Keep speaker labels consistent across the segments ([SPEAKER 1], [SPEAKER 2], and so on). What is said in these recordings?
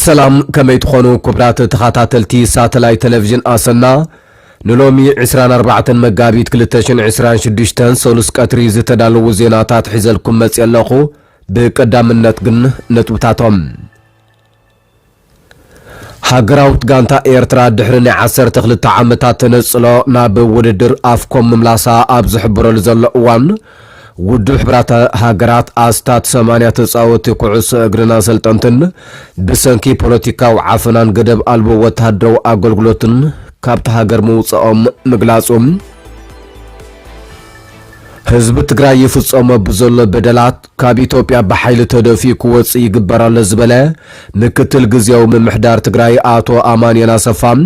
[SPEAKER 1] سلام كما يتخونوا كبرات تخاتاتلتي ساتلايت تلفزيون آسنا نلومي 24 مقابيت كلتاشن 26 سولس كاتري زتدالو زيناتات حزلكم مسيالخو بقدام النتقن نتوتاتهم هاقراوت غانتا ايرترا دحرني 10 عامتات تنصلو ناب وددر افكم مملاسا ابز حبرو لزل اوان ودو حبرات هاقرات آستات 8 تصاوت كعس اقرنا سلطنتن بسنكي بوليتيكا وعافنان قدب ألبو وتهدو اقلقلوتن كابت هاقر موصأم مقلاسهم حزب تግራይ يفصم بزل بدلات كاب ኢትዮጵያ بحيل تدفي كوص يغبرال زبله ምክትል ግዚያው መምሕዳር ትግራይ አቶ አማኑኤል አሰፋም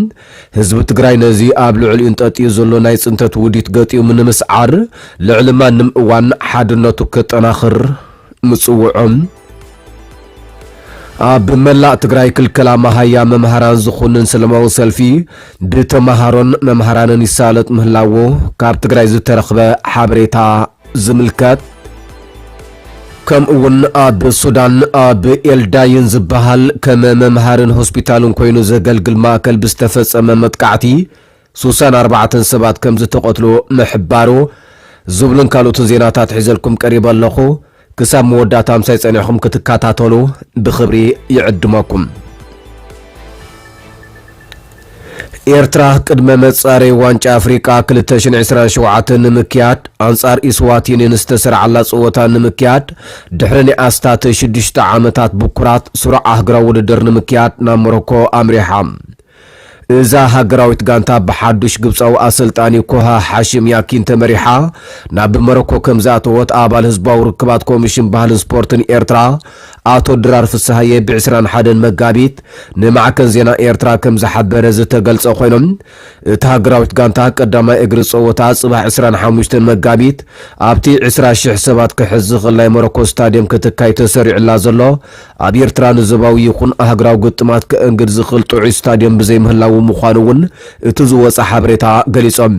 [SPEAKER 1] ህዝብ ትግራይ ነዚ ኣብ ልዕል እንጠጥ ዘሎ ናይ ጽንተት ውዲት ገጥዩ ምንምስዓር ልዕልማንም እዋን ሓድነቱ ከጠናኽር ምጽውዖም بملا تግራይ ክልከላ ማሃያ መምሃራን ዝኹንን ሰለማዊ ሰልፊ ብተማሃሮን መምሃራንን ይሳለጥ ምህላዎ ካብ ትግራይ ዝተረኽበ ሓበሬታ ዝምልከት ከምኡውን ኣብ ሱዳን ኣብ ኤልዳይን ዝበሃል ከም መምሃርን ሆስፒታልን ኮይኑ ዘገልግል ማእከል ብዝተፈጸመ መጥቃዕቲ 64 ሰባት ከም ዝተቆትሉ ምሕባሩ ዝብሉን ካልኦት ዜናታት ሒዘልኩም ቀሪበ ኣለኹ كسام مودات امساي صنيحكم كتكاتاتولو بخبري يعدمكم إيرترا قدم مصاري وانچا افريقيا 2027 نمكيات انصار اسواتين نستسر على صوتا نمكيات دحرني استات 6 عامتات بكرات سرعه اهغرا وددر نمكيات نامروكو امريحام إذا هاقراويت غانتا بحادوش قبصاو أسلطاني كوها حاشم ياكين تمريحا ناب مروكو كمزاتو وات آبال هزباو ركبات كوميشن بحال سبورتن إيرترا آتو درار في السهاية بعسران حادن مقابيت نمعكن زينا إيرترا كمزحب برز تقلص أخوينم تهاقراويت غانتا قداما إقرصو وات صباح عسران حاموشتن مقابيت آبتي عسرا الشيح سبات كحزق الله مروكو ستاديوم كتكاي تسرع اللازلو آب إيرترا نزباو يخون أهاقراو قدتمات كأنقر زخل طوعي ستاديوم بزي مهلاو مخانون اتزوص حبريتا غليصم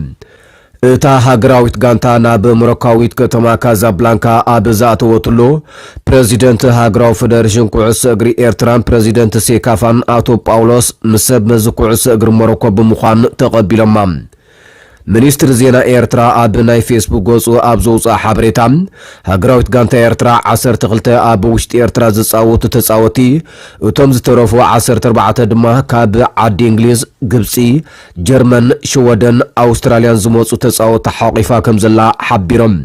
[SPEAKER 1] اتا هاغراويت غانتا ناب مروكاويت كتما كازابلانكا ابزات وتلو بريزيدنت هاغراو فدريشن كوعس اغري ايرتران بريزيدنت سيكافان اتو باولوس مسب مزكوعس اغر مروكو بمخان تقبلما منستر زينا ايرترا ابناي فيسبوك غوصو ابزوصا حبريتا هاغراويت غانتا ايرترا 12 اب وشت ايرترا زصاوت تصاوتي اتم زترفو 14 دما كاب عاد انجليز ግብጺ ጀርመን ሽወደን አውስትራሊያን ዝሞጹ ተጻወት ተሐቂፋ ከምዘላ ሓቢሮም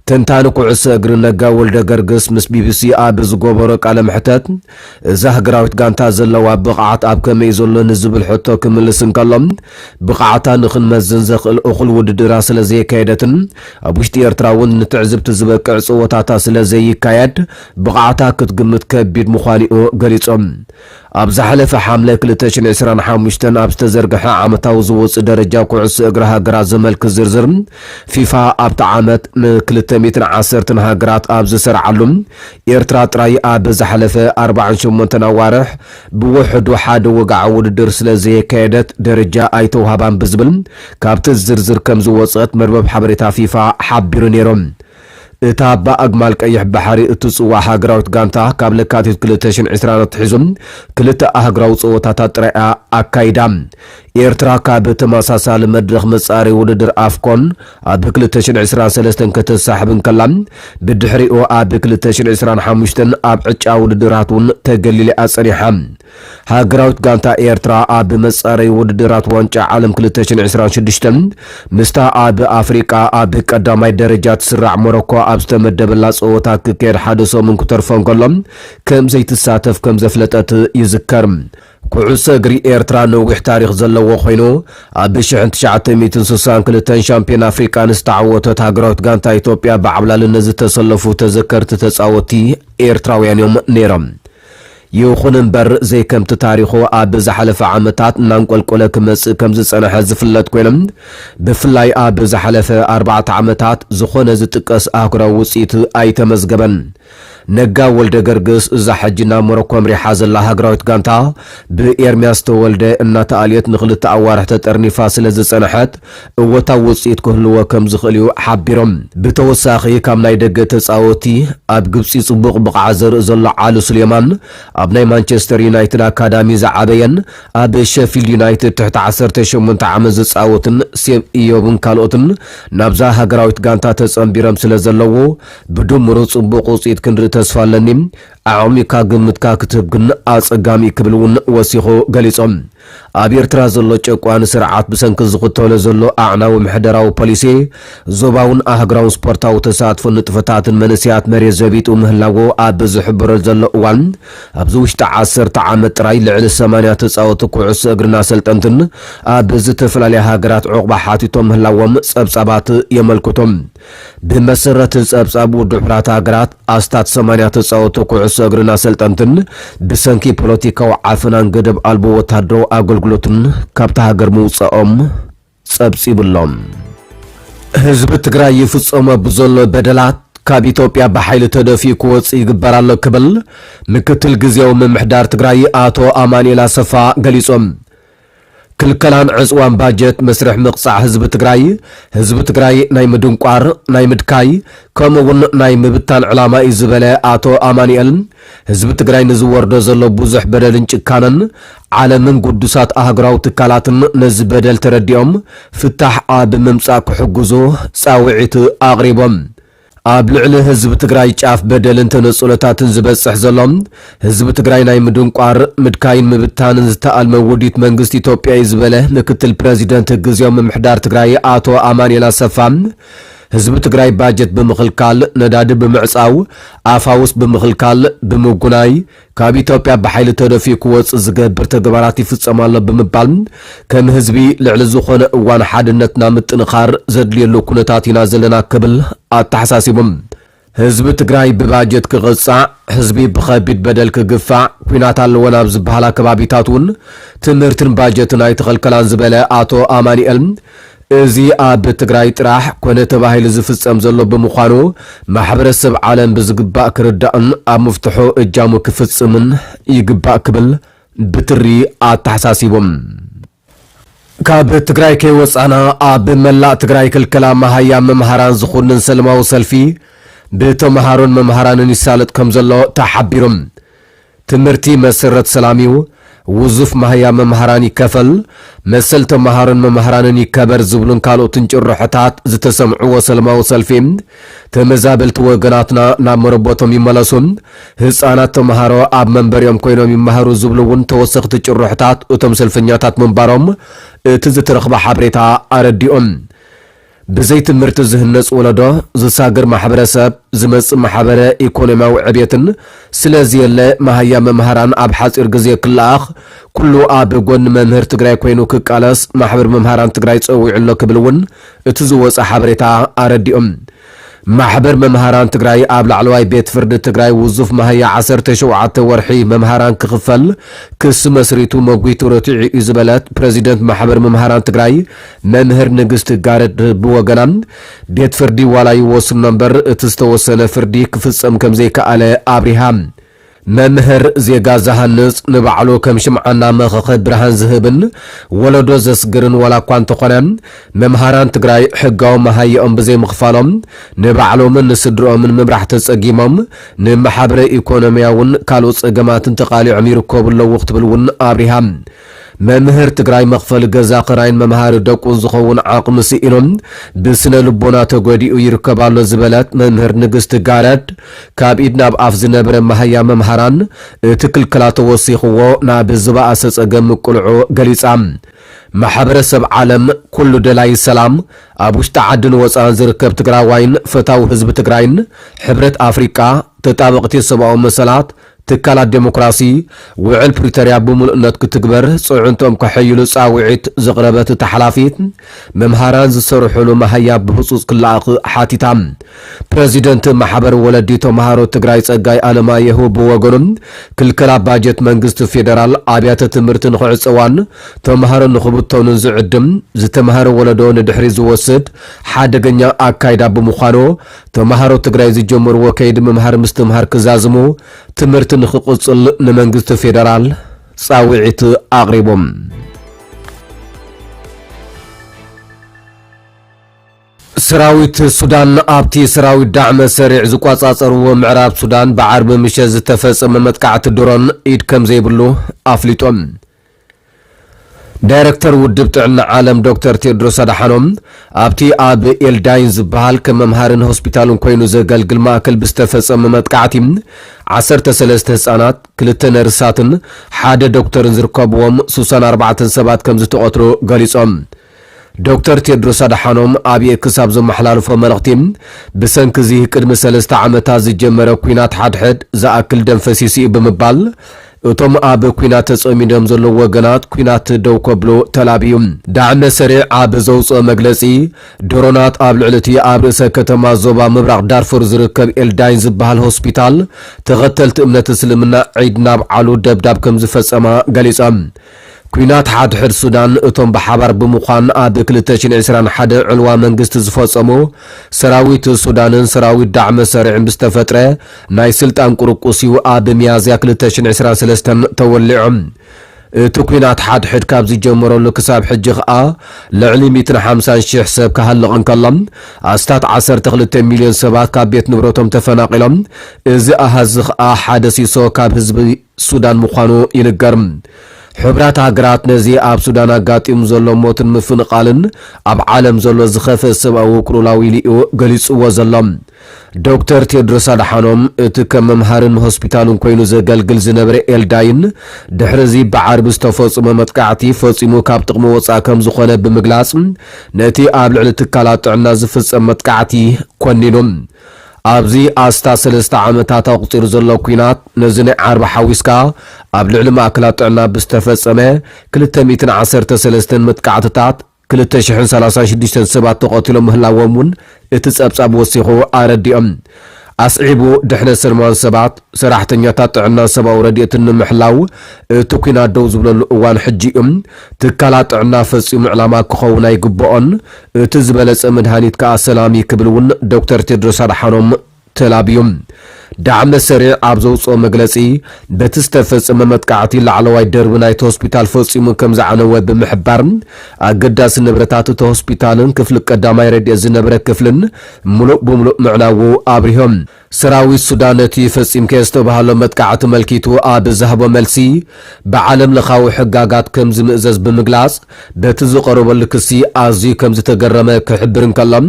[SPEAKER 1] ተንታን ኩዕሰ እግሪ ነጋ ወልደ ገርግስ ምስ ቢቢሲ ኣብ ዝጎበሮ ቃለ ምሕተት እዛ ሃገራዊት ጋንታ ዘለዋ ብቕዓት ኣብ ከመይ ዘሎ ንዝብል ሕቶ ክምልስን ከሎም ብቕዓታ ንኽንመዝን ዘኽእል እኹል ውድድራ ስለ ዘይካየደትን ኣብ ውሽጢ ኤርትራ እውን ንትዕዝብቲ ዝበቅዕ ፅወታታ ስለ ዘይካየድ ብቕዓታ ክትግምት ከቢድ ምዃኒኡ ገሊፆም ኣብ ዝሓለፈ ሓምለ 2025 ኣብ ዝተዘርግሐ ዓመታዊ ዝወፅእ ደረጃ ኩዕሶ እግሪ ሃገራት ዘመልክት ዝርዝር ፊፋ ኣብቲ ዓመት ን210 ሃገራት ኣብ ዝሰርዓሉ ኤርትራ ጥራይ ኣብ ዝሓለፈ 48 ኣዋርሕ ብውሕዱ ሓደ ወጋዕ ውድድር ስለ ዘይካየደት ደረጃ ኣይተውሃባን ብዝብል ካብቲ ዝርዝር ከም ዝወፅት መርበብ ሓበሬታ ፊፋ ሓቢሩ ነይሮም እታ በአግማል ቀይሕ ባሕሪ እትጽዋ ሃገራዊት ጋንታ ካብ ለካቲት 2020 ትሒዙም ክልተ ሃገራዊ ጽወታታት ጥራይ ኣካይዳ ኤርትራ ካብ ተመሳሳሊ መድረኽ መጻሪ ውድድር ኣፍኮን ኣብ 2023 ከተሳሕብን ከላም ብድሕሪኡ ኣብ 2025 ኣብ ዕጫ ውድድራቱን ተገሊላ ኣጸኒሓ ሃገራዊት ጋንታ ኤርትራ ኣብ መጻሪ ውድድራት ዋንጫ ዓለም 2026 ምስታ ኣብ ኣፍሪቃ ኣብ ቀዳማይ ደረጃ ትስራዕ ሞሮኮ ኣብ ዝተመደበላ ጽወታ ክከድ ሓደ ሰሙን ክተርፎን ከሎም ከም ዘይትሳተፍ ከም ዘፍለጠት ይዝከር ኩዕሶ እግሪ ኤርትራ ነዊሕ ታሪኽ ዘለዎ ኮይኑ ኣብ 1962 ሻምፒዮን ኣፍሪቃ ንዝተዓወተት ሃገራዊት ጋንታ ኢትዮጵያ ብዓብላልነት ዝተሰለፉ ተዘከርቲ ተጻወቲ ኤርትራውያን እዮም ነይሮም ይኹን እምበር ዘይከምቲ ታሪኹ ኣብ ዝሓለፈ ዓመታት እናንቆልቆለ ክመጽእ ከም ዝጸንሐ ዝፍለጥ ኮይኖም ብፍላይ ኣብ ዝሓለፈ 4 ዓመታት ዝኾነ ዝጥቀስ ኣህጉራዊ ውጽኢት ኣይተመዝገበን ነጋ ወልደ ገርግስ እዛ ሐጅና ሞሮኮም ሪሓ ዘላ ሃገራዊት ጋንታ ብኤርሚያስ ተወልደ እናተ አልየት ንኽልተ ኣዋርሕ ተጠርኒፋ ስለ ዝጸንሐት እወታዊ ውጽኢት ክህልዎ ከም ዝኽእል እዩ ሓቢሮም። ብተወሳኺ ካብ ናይ ደገ ተጻወቲ ኣብ ግብፂ ጽቡቕ ብቕዓ ዘርኢ ዘሎ ዓሉ ሱሌማን ኣብ ናይ ማንቸስተር ዩናይትድ ኣካዳሚ ዝዓበየን ኣብ ሼፊልድ ዩናይትድ ትሕቲ 18 ዓመት ዝጻወትን ሴብ ኢዮብን ካልኦትን ናብዛ ሃገራዊት ጋንታ ተጸምቢሮም ስለ ዘለዎ ብድምሩ ጽቡቕ ውጽኢት ክንርኢ ተስፋ ኣለኒ ዓሚካ ግምትካ ክትህብግን ኣጸጋሚ ክብልውን ወሲኹ ገሊጾም። ኣብ ኤርትራ ዘሎ ጨቋን ስርዓት ብሰንኪ ዝኽተሎ ዘሎ ኣዕናዊ ምሕደራዊ ፖሊሲ ዞባውን ኣህጉራውን ስፖርታዊ ተሳትፎ ንጥፈታትን መንስያት መሬት ዘቢጡ ምህላዎ ኣብ ዝሕብሮ ዘሎ እዋን ኣብዚ ውሽጢ 10 ዓመት ጥራይ ልዕሊ 80 ተጻወቲ ኩዕሶ እግርና ሰልጠንትን ኣብ ዝተፈላለዩ ሃገራት ዕቑባ ሓቲቶም ምህላዎም ጸብጻባት የመልክቶም። ብመሰረት ጸብጻብ ውድብ ሃገራት ኣስታት 80 ተጻወቲ ኩዕሶ እግርና ሰልጠንትን ብሰንኪ ፖለቲካዊ ዓፈናን ገደብ ኣልቦ ወታደራዊ አገልግሎትን ካብታ ሃገር ምውጽኦም ጸብጺብሎም። ህዝቢ ትግራይ ይፍጸሞ ብዘሎ በደላት ካብ ኢትዮጵያ በኃይል ተደፊኡ ክወጽእ ይግበር ኣሎ ክብል ምክትል ጊዜያዊ ምምሕዳር ትግራይ አቶ አማኑኤል አሰፋ ገሊጾም። ክልከላን ዕጽዋን ባጀት መስርሕ ምቕጻዕ ህዝቢ ትግራይ ናይ ምድንቋር ናይ ምድካይ ከምኡውን ናይ ምብታን ዕላማ እዩ ዝበለ አቶ አማኑኤል ህዝቢ ትግራይ ንዝወርዶ ዘሎ ብዙሕ በደልን ጭካነን ዓለምን ቅዱሳት አህጉራዊ ትካላትን ነዚ በደል ተረዲኦም ፍታሕ ኣብ ምምጻእ ክሕግዙ ጻውዒት ኣቕሪቦም። ኣብ ልዕሊ ህዝቢ ትግራይ ጫፍ በደልን ተነጽሎታትን ዝበጽሕ ዘሎም ህዝቢ ትግራይ ናይ ምድንቋር ምድካይን ምብታንን ዝተኣልመ ውዲት መንግስቲ ኢትዮጵያ እዩ ዝበለ ምክትል ፕሬዚደንት ጊዜያዊ ምምሕዳር ትግራይ አቶ አማኑኤል አሰፋ ህዝቢ ትግራይ ባጀት ብምኽልካል ነዳዲ ብምዕጻው ኣፋውስ ብምኽልካል ብምጉናይ ካብ ኢትዮጵያ ብሓይሊ ተደፊኡ ክወጽእ ዝገብር ተግባራት ይፍጸም ኣሎ ብምባል ከም ህዝቢ ልዕሊ ዝኾነ እዋን ሓድነትና ምጥንኻር ዘድልየሉ ኩነታት ኢና ዘለና ክብል ኣተሓሳሲቦም። ህዝቢ ትግራይ ብባጀት ክቕጻዕ ህዝቢ ብኸቢድ በደል ክግፋዕ ኩናት ኣለወን ኣብ ዝበሃላ ከባቢታት እውን ትምህርትን ባጀትን ኣይትኸልከላን ዝበለ አቶ አማኑኤል እዚ ኣብ ትግራይ ጥራሕ ኮነ ተባሂሉ ዝፍጸም ዘሎ ብምዃኑ ማሕበረሰብ ዓለም ብዝግባእ ክርዳእን ኣብ ምፍትሑ እጃሙ ክፍጽምን ይግባእ ክብል ብትሪ ኣተሓሳሲቦም። ካብ ትግራይ ከይወጻና ኣብ መላእ ትግራይ ክልከላ ማሃያ መምሃራን ዝኹንን ሰለማዊ ሰልፊ ብተምሃሮን መምሃራንን ይሳለጥ ከም ዘሎ ተሓቢሮም። ትምህርቲ መሰረት ሰላም እዩ ውዙፍ ማህያ መምሃራን ይከፈል መሰል ተምሃሮን መምሃራንን ይከበር ዝብሉን ካልኦትን ጭርሕታት ዝተሰምዑ ሰለማዊ ሰልፊ ተመዛበልቲ ወገናትና ናብ መረቦቶም ይመለሱን ህፃናት ተምሃሮ ኣብ መንበሪኦም ኮይኖም ይመሃሩ ዝብሉውን ተወሰኽቲ ጭርሕታት እቶም ሰልፈኛታት መንባሮም እቲ ዝተረኽበ ሓበሬታ ኣረዲኦም። ብዘይ ትምህርቲ ዝህነጽ ወለዶ ዝሳገር ማሕበረሰብ ዝመጽእ ማሕበረ ኢኮኖሚያዊ ዕብየትን ስለዚ የለ ማህያ መምሃራን ኣብ ሓፂር ግዜ ክለኣኽ ኩሉ ኣብ ጎኒ መምህር ትግራይ ኮይኑ ክቃለስ ማሕበር መምሃራን ትግራይ ጸዊዑ ኣሎ ክብልውን እቲ ዝወፀ ሓበሬታ ኣረዲኦም። ማሕበር መምሃራን ትግራይ ኣብ ላዕለዋይ ቤት ፍርዲ ትግራይ ውዙፍ ማህያ 17 ወርሒ መምሃራን ክኽፈል ክስ መስሪቱ መጉይቱ ረቲዑ እዩ ዝበለት ፕሬዚደንት ማሕበር መምሃራን ትግራይ መምህር ንግስቲ ጋረድ ብወገናን ቤት ፍርዲ ዋላ ይወስን ነበር እቲ ዝተወሰነ ፍርዲ ክፍጸም ከም ዘይከኣለ ኣብሪሃ መምህር ዜጋ ዝሃንጽ ንባዕሉ ከም ሽምዓና መኸኸ ብርሃን ዝህብን ወለዶ ዘስግርን ወላ እኳ እንተኾነ መምሃራን ትግራይ ሕጋዊ መሃይኦም ብዘይ ምኽፋሎም ንባዕሎምን ንስድሮምን ምምራሕ ተጸጊሞም ንማሕበረ ኢኮኖሚያውን ካልኦት ጸገማትን ተቓሊዖም ይርከቡ ኣለዉ ክትብልውን ኣብሪሃ መምህር ትግራይ መኽፈል ገዛ ኽራይን መምሃሪ ደቁን ዝኸውን ዓቕሚ ስኢኖም ብስነ ልቦና ተጎዲኡ ይርከባሎ ዝበለት መምህር ንግስቲ ጋረድ ካብ ኢድ ናብ ኣፍ ዝነበረ ማህያ መምሃራን እቲ ክልከላ ተወሲኽዎ ናብ ዝበኣሰ ጸገም ምቁልዑ ገሊጻ ማሕበረሰብ ዓለም ኩሉ ደላይ ሰላም ኣብ ውሽጢ ዓድን ወፃን ዝርከብ ትግራዋይን ፈታዊ ህዝቢ ትግራይን ሕብረት ኣፍሪቃ ተጣበቕቲ ሰብኣዊ መሰላት ትካላት ዴሞክራሲ ውዕል ፕሪቶሪያ ብምሉእነት ክትግበር ጽዑንቶም ከሐይሉ ጻውዒት ዝቕረበት ተሓላፊት መምሃራን ዝሰርሑሉ ማህያብ ብህጹጽ ክላኣኽ ሓቲታ ፕሬዚደንት ማሕበር ወለዲ ተምሃሮ ትግራይ ጸጋይ ኣለማየሁ ብወገኖም ክልከላ ባጀት መንግስቲ ፌደራል ኣብያተ ትምህርቲ ንኽዕጽዋን ተምሃሮ ንኽብተኑን ዝዕድም ዝተምሃረ ወለዶ ንድሕሪ ዝወስድ ሓደገኛ ኣካይዳ ብምዃኑ ተምሃሮ ትግራይ ዝጀመርዎ ከይዲ ምምሃር ምስትምሃር ክዛዝሙ ትምህርቲ ንኽቕጽል ንመንግስቲ ፌደራል ጻውዒት ኣቕሪቦም ሰራዊት ሱዳን ኣብቲ ሰራዊት ዳዕመ ሰሪዕ ዝቋጻጸርዎ ምዕራብ ሱዳን ብዓርቢ ምሸት ዝተፈጸመ መጥቃዕቲ ድሮን ኢድ ከም ዘይብሉ ኣፍሊጦም ዳይሬክተር ውድብ ጥዕና ዓለም ዶክተር ቴድሮስ ኣድሓኖም ኣብቲ ኣብ ኤልዳይን ዝበሃል ከም መምሃርን ሆስፒታልን ኮይኑ ዘገልግል ማእከል ብዝተፈጸመ መጥቃዕቲ 13 ህጻናት 2 ነርሳትን ሓደ ዶክተርን ዝርከብዎም 64 ሰባት ከም ዝተቆተሩ ገሊጾም ዶክተር ቴድሮስ ኣድሓኖም ኣብ ክሳብ ዘመሓላልፎ መልእኽቲ ብሰንኪ ቅድሚ 3 ዓመታት ዝጀመረ ኩናት ሓድሕድ ዝኣክል ደም ፈሲሲ ብምባል እቶም ኣብ ኩናት ተጸሚዶም ዘለዉ ወገናት ኩናት ደው ከብሎ ተላቢዩ ዳዕመ ሰሪዕ ኣብ ዘውፅኦ መግለጺ ድሮናት ኣብ ልዕልቲ ኣብ ርእሰ ከተማ ዞባ ምብራቕ ዳርፉር ዝርከብ ኤልዳይን ዝበሃል ሆስፒታል ተኸተልቲ እምነት እስልምና ዒድ ናብ ዓሉ ደብዳብ ከም ዝፈጸማ ገሊጾም ኩናት ሓድሕድ ሱዳን እቶም ብሓባር ብምዃን ኣብ 2021 ዕልዋ መንግስቲ ዝፈጸሙ ሰራዊት ሱዳንን ሰራዊት ዳዕመ ሰሪዕን ብዝተፈጥረ ናይ ስልጣን ቁርቁስዩ ኣብ ሚያዝያ 2023 ተወሊዖም እቲ ኩናት ሓድሕድ ካብ ዝጀመረሉ ክሳብ ሕጂ ኸኣ ልዕሊ 150,000 ሰብ ክሃልቕ እንከሎም ኣስታት 12 ሚልዮን ሰባት ካብ ቤት ንብረቶም ተፈናቂሎም እዚ ኣሃዝ ኸኣ ሓደ ሲሶ ካብ ህዝቢ ሱዳን ምዃኑ ይንገር ሕብራት ሃገራት ነዚ ኣብ ሱዳን ኣጋጢሙ ዘሎ ሞትን ምፍንቃልን ኣብ ዓለም ዘሎ ዝኸፍእ ሰብኣዊ ቁልውላዊ ልኡ ገሊጽዎ ዘሎም ዶክተር ቴድሮስ ኣድሓኖም እቲ ከም መምሃርን ሆስፒታልን ኮይኑ ዘገልግል ዝነበረ ኤልዳይን ድሕሪዚ ብዓርቢ ዝተፈጸመ መጥቃዕቲ ፈጺሙ ካብ ጥቕሚ ወጻኢ ከም ዝኾነ ብምግላጽ ነቲ ኣብ ልዕሊ ትካላት ጥዕና ዝፍጸም መጥቃዕቲ ኮኒኖም ኣብዚ ኣስታ 3 ዓመታት ኣቁፂሩ ዘሎ ኩናት ነዚ ናይ ዓርቢ ሓዊስካ ኣብ ልዕሊ ማእከላት ጥዕና ብዝተፈጸመ 213 መጥቃዕትታት 2036 ሰባት ተቐቲሎም ምህላዎም እውን እቲ ጸብጻብ ወሲኹ ኣረዲኦም ኣስዒቡ ድሕነት ሰልማን ሰባት ሰራሕተኛታት ጥዕና ሰብኣዊ ረድኤትን ንምሕላው እቲ ኩናት ደው ዝብለሉ እዋን ሕጂ ትካላት ጥዕና ፈጺሙ ዕላማ ክኸውን ኣይግብኦን እቲ ዝበለጸ መድሃኒት ከዓ ሰላሚ ክብል እውን ዶክተር ቴድሮስ ኣድሓኖም ተላቢዮም ዳዕመ ሰሪዕ ኣብ ዘውፅኦ መግለጺ በቲ ዝተፈጸመ መጥቃዕቲ ላዕለዋይ ደርቢ ናይቲ ሆስፒታል ፈጺሙ ከም ዝዓነወ ብምሕባር ኣገዳሲ ንብረታት እቲ ሆስፒታልን ክፍሊ ቀዳማይ ረድኤት ዝነበረ ክፍልን ሙሉእ ብምሉእ ምዕናዉ ኣብሪሆም ሰራዊት ሱዳን ነቲ ፈጺምከ ዝተባሃሎ መጥቃዕቲ መልኪቱ ኣብ ዝሃቦ መልሲ ብዓለም ለኻዊ ሕጋጋት ከም ዝምእዘዝ ብምግላጽ በቲ ዝቐረበሉ ክሲ ኣዝዩ ከም ዝተገረመ ክሕብር እንከሎም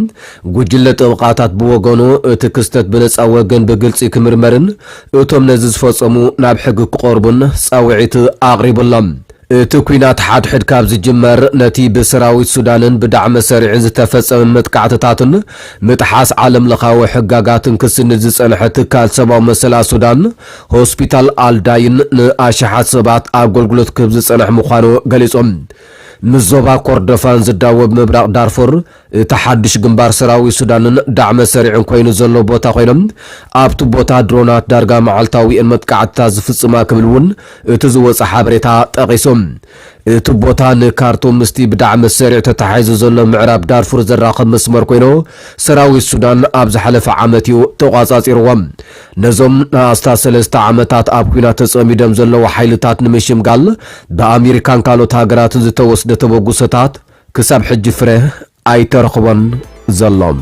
[SPEAKER 1] ጉጅለ ጥብቓታት ብወገኑ እቲ ክስተት ብነጻ ወገን ብግልጺ ክምርመርን እቶም ነዚ ዝፈጸሙ ናብ ሕጊ ክቐርቡን ጻውዒት ኣቕሪቡሎም እቲ ኩናት ሓድሕድ ካብ ዝጅመር ነቲ ብሰራዊት ሱዳንን ብዳዕመ ሰሪዕን ዝተፈጸመ መጥቃዕትታትን ምጥሓስ ዓለም ለኻዊ ሕጋጋትን ክስኒ ዝጸንሐ ትካል ሰብኣዊ መሰላት ሱዳን ሆስፒታል ኣልዳይን ንኣሽሓት ሰባት ኣገልግሎት ክህብ ዝጸንሕ ምዃኑ ገሊጾም ምዞባ ኮርዶፋን ዝዳወብ ምብራቕ ዳርፉር እቲ ሓድሽ ግንባር ሰራዊት ሱዳንን ዳዕመ ሰሪዕን ኮይኑ ዘሎ ቦታ ኮይኖም ኣብቲ ቦታ ድሮናት ዳርጋ መዓልታዊን መጥቃዕትታት ዝፍጽማ ክብል እውን እቲ ዝወፅእ ሓበሬታ ጠቒሶም እቲ ቦታ ንካርቱም ምስቲ ብዳዕመ ሰሪዕ ተተሓሒዙ ዘሎ ምዕራብ ዳርፉር ዘራኽብ መስመር ኮይኑ ሰራዊት ሱዳን ኣብ ዝሓለፈ ዓመት እዩ ተቋጻጺርዎም ነዞም ንኣስታት 3 ዓመታት ኣብ ኩናት ተጸሚዶም ዘለዉ ሓይልታት ንምሽምጋል ብኣሜሪካን ካልኦት ሃገራትን ዝተወስደ ተበጉሶታት ክሳብ ሕጂ ፍረ ኣይተረኽቦን ዘሎም